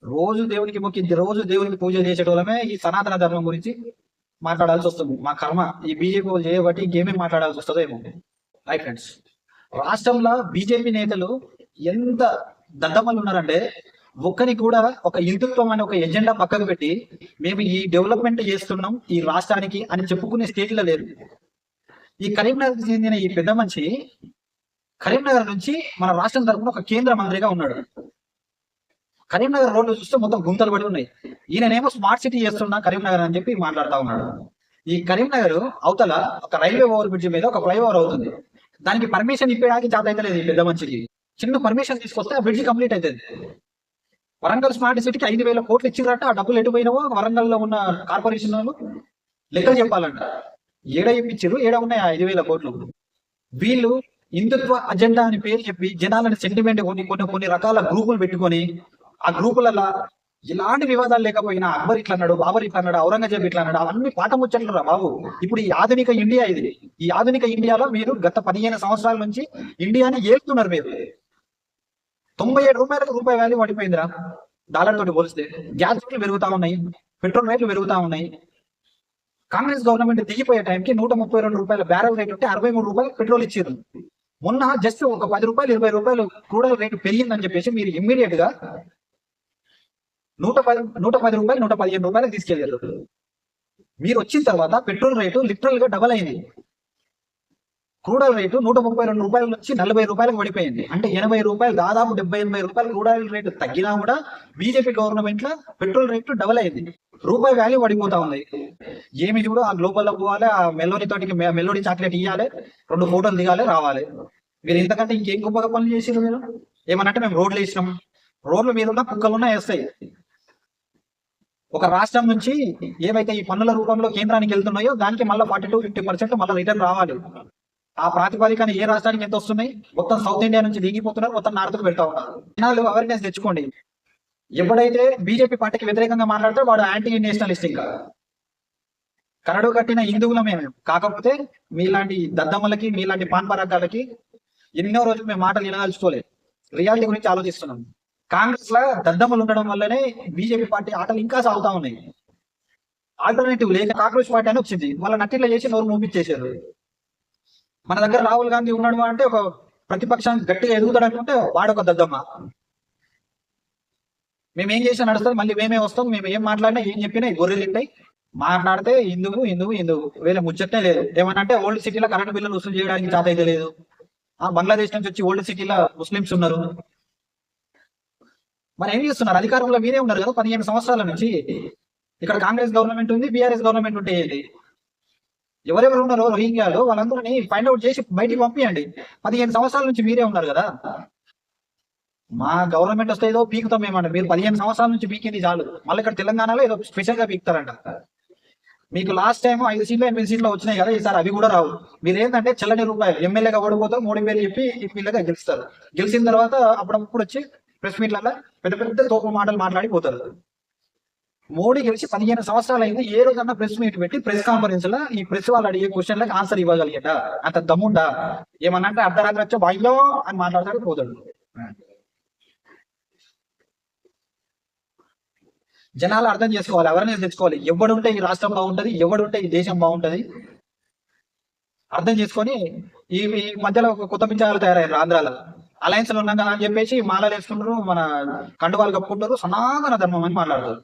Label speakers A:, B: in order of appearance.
A: రోజు దేవునికి మొక్కి రోజు దేవునికి పూజ చేసేటోళ్ళమే ఈ సనాతన ధర్మం గురించి మాట్లాడాల్సి వస్తుంది. మా కర్మ ఈ బీజేపీ వాళ్ళు చేయబట్టి ఇంకేమేమి మాట్లాడాల్సి వస్తుందో ఏమో. రైట్ ఫ్రెండ్స్, రాష్ట్రంలో బీజేపీ నేతలు ఎంత దద్దమ్మలు ఉన్నారంటే ఒక్కని కూడా ఒక హిందుత్వం అనే ఒక ఎజెండా పక్కకు పెట్టి మేము ఈ డెవలప్మెంట్ చేస్తున్నాం ఈ రాష్ట్రానికి అని చెప్పుకునే స్టేజ్లో లేరు. ఈ కరీంనగర్కి చెందిన ఈ పెద్ద మనిషి కరీంనగర్ నుంచి మన రాష్ట్రం తరఫున ఒక కేంద్ర మంత్రిగా ఉన్నాడు. కరీంనగర్ రోడ్లు చూస్తే మొత్తం గుంతలు పడి ఉన్నాయి. ఈయననేమో స్మార్ట్ సిటీ చేస్తున్నా కరీంనగర్ అని చెప్పి మాట్లాడుతూ ఉన్నాడు. ఈ కరీంనగర్ అవతల ఒక రైల్వే ఓవర్ బ్రిడ్జ్ మీద ఒక ఫ్లైఓవర్ అవుతుంది. దానికి పర్మిషన్ ఇప్పేయడానికి చేత అయితే లేదు ఈ పెద్ద మనిషికి. చిన్న పర్మిషన్ తీసుకొస్తే ఆ బ్రిడ్జ్ కంప్లీట్ అవుతుంది. వరంగల్ స్మార్ట్ సిటీకి 5,000 కోట్లు ఇచ్చిరట. ఆ డబ్బులు ఎటు పోయినావో వరంగల్ లో ఉన్న కార్పొరేషన్ వాళ్ళు లెక్కలు చెప్పాలంట. ఏడ ఇప్పించారు, ఏడ ఉన్నాయి 5,000 కోట్లు. వీళ్ళు హిందుత్వ అజెండా అని పేరు చెప్పి జనాలని సెంటిమెంట్ కొన్ని రకాల గ్రూపులు పెట్టుకొని ఆ గ్రూపులలో ఎలాంటి వివాదాలు లేకపోయినా అక్బర్ ఇట్లా అన్నాడు, బాబర్ ఇట్లా అన్నాడు, ఔరంగజేబ్ ఇట్లా అన్నాడు, అవన్నీ పాఠం వచ్చారా బాబు. ఇప్పుడు ఈ ఆధునిక ఇండియా ఇది. ఈ ఆధునిక ఇండియాలో మీరు గత 15 సంవత్సరాల నుంచి ఇండియాని ఏలుతున్నారు. మీరు 97 రూపాయలకు రూపాయి వాల్యూ పడిపోయిందిరా డాలర్ తోటి పోలిస్తే. గ్యాస్ రేట్లు పెరుగుతా ఉన్నాయి, పెట్రోల్ రేట్లు పెరుగుతా ఉన్నాయి. కాంగ్రెస్ గవర్నమెంట్ దిగిపోయే టైంకి 132 రూపాయల బ్యారెల్ రేట్ ఉంటే 63 రూపాయలు పెట్రోల్ ఇచ్చారు. మొన్న జస్ట్ ఒక 10 రూపాయలు 20 రూపాయలు క్రూడ్ రేటు పెరిగిందని చెప్పేసి మీరు ఇమ్మీడియట్ గా 110 రూపాయలు 115 రూపాయలకు తీసుకెళ్ళారు. మీరు వచ్చిన తర్వాత పెట్రోల్ రేటు లిటరల్ గా డబల్ అయింది. క్రూడ్ ఆయిల్ రేటు 132 రూపాయల నుంచి 40 రూపాయలకు పడిపోయింది. అంటే 80 రూపాయలు, దాదాపు 70-80 రూపాయలు క్రూడ్ ఆయిల్ రేటు తగ్గినా కూడా బీజేపీ గవర్నమెంట్ లో పెట్రోల్ రేటు డబల్ అయింది. రూపాయి వాల్యూ పడిపోతా ఉంది. ఏమి చూడు, ఆ గ్లోబల్ లో పోవాలి, ఆ మెల్లోడి తోటికి మెల్లోడి చాక్లెట్ ఇవ్వాలి, 2 ఫోటోలు దిగాలి, రావాలి. మీరు ఇంతకంటే ఇంకేం గొప్పగా పనులు చేసారు? మీరు ఏమనంటే మేము రోడ్లు వేసినాం, రోడ్ల మీద ఉన్న కుక్కలున్నా వేస్తాయి. ఒక రాష్ట్రం నుంచి ఏవైతే ఈ పన్నుల రూపంలో కేంద్రానికి వెళ్తున్నాయో దానికి మళ్ళీ 40-50% మళ్ళీ రిటర్న్ రావాలి. ఆ ప్రాతిపదికన ఏ రాష్ట్రానికి ఎంత వస్తున్నాయి? మొత్తం సౌత్ ఇండియా నుంచి దిగిపోతున్నారు, మొత్తం నార్త్కు పెడతా ఉన్నారు. జనాలు అవేర్నెస్ తెచ్చుకోండి. ఎప్పుడైతే బీజేపీ పార్టీకి వ్యతిరేకంగా మాట్లాడితే వాడు యాంటీ నేషనలిస్ట్. ఇంకా కరడు కట్టిన హిందువుల మేము. కాకపోతే మీలాంటి దద్దమ్మలకి, మీలాంటి పాన్పరాగాలకి ఎన్నో రోజులు మేము మాటలు వినదలుచుకోలేదు. రియాలిటీ గురించి ఆలోచిస్తున్నాం. కాంగ్రెస్ లా దద్దమ్మలు ఉండడం వల్లనే బీజేపీ పార్టీ ఆటలు ఇంకా సాగుతా ఉన్నాయి. ఆల్టర్నేటివ్ లేక కాంగ్రెస్ పార్టీ అని వచ్చింది, వాళ్ళ నట్టిలో చేసి నోరు మూపించేశారు. మన దగ్గర రాహుల్ గాంధీ ఉన్నాడు అంటే ఒక ప్రతిపక్షానికి గట్టిగా ఎదుగుతాడు అనుకుంటే వాడొక దద్దమ్మ. మేమేం చేసినా నడుస్తుంది, మళ్ళీ మేమే వస్తాం, మేము ఏం మాట్లాడినా ఏం చెప్పినా గొర్రెలు తింటాయి. మాట్లాడితే హిందువు హిందువు హిందువు, వేరే ముచ్చట్నే లేదు. ఏమనంటే ఓల్డ్ సిటీలో కరెంట్ బిల్లులు వసూలు చేయడానికి చేత అయితే లేదు. బంగ్లాదేశ్ నుంచి వచ్చి ఓల్డ్ సిటీలో ముస్లింస్ ఉన్నారు. మరి ఏం చేస్తున్నారు? అధికారంలో మీరే ఉన్నారు కదా 15 సంవత్సరాల నుంచి. ఇక్కడ కాంగ్రెస్ గవర్నమెంట్ ఉంది, బీఆర్ఎస్ గవర్నమెంట్ ఉంటే ఏంటి? ఎవరెవరు ఉన్నారో రోహింగ్యాలు వాళ్ళందరినీ ఫైండ్ అవుట్ చేసి బయటికి పంపించండి. 15 సంవత్సరాల నుంచి మీరే ఉన్నారు కదా. మా గవర్నమెంట్ వస్తే ఏదో పీకుతాం ఏమంటారు. మీరు 15 సంవత్సరాల నుంచి పీకింది చాలు. మళ్ళీ ఇక్కడ తెలంగాణలో ఏదో స్పెషల్ గా పీకుతారంట. మీకు లాస్ట్ టైం 5 సీట్లు 8 సీట్లు వచ్చినాయి కదా, ఈసారి అవి కూడా రావు. మీరు ఏంటంటే చెల్లని రూపాయలు ఎమ్మెల్యేగా ఓడిపోతారు, 3,000 చెప్పి ఎమ్మెల్యేగా గెలుస్తారు. గెలిచిన తర్వాత అప్పుడప్పుడు వచ్చి ప్రెస్ మీట్లలో పెద్ద పెద్ద తోపు మాటలు మాట్లాడిపోతారు. మోడీ గెలిచి 15 సంవత్సరాలు అయింది. ఏ రోజన్నా ప్రెస్ మీట్ పెట్టి ప్రెస్ కాన్ఫరెన్స్ లో ఈ ప్రెస్ వాళ్ళు అడిగే క్వశ్చన్లకు ఆన్సర్ ఇవ్వగలిగట అంత దమ్ముండా? ఏమన్నంటే అర్ధరాత్రి వచ్చే బాయిలో అని మాట్లాడతాడు, పోతాడు. జనాలు అర్థం చేసుకోవాలి, అవేర్నెస్ తెచ్చుకోవాలి. ఎవడుంటే ఈ రాష్ట్రం బాగుంటది, ఎవడుంటే ఈ దేశం బాగుంటది అర్థం చేసుకొని ఈ మధ్యలో కొత్త పిచ్చాలు తయారయ్యారు ఆంధ్రాలో. అలయన్స్ లో ఉన్నాం కదా అని చెప్పేసి మాలలు వేసుకుంటారు, మన కండువాలు కప్పుకుంటారు, సనాతన ధర్మం అని మాట్లాడతారు.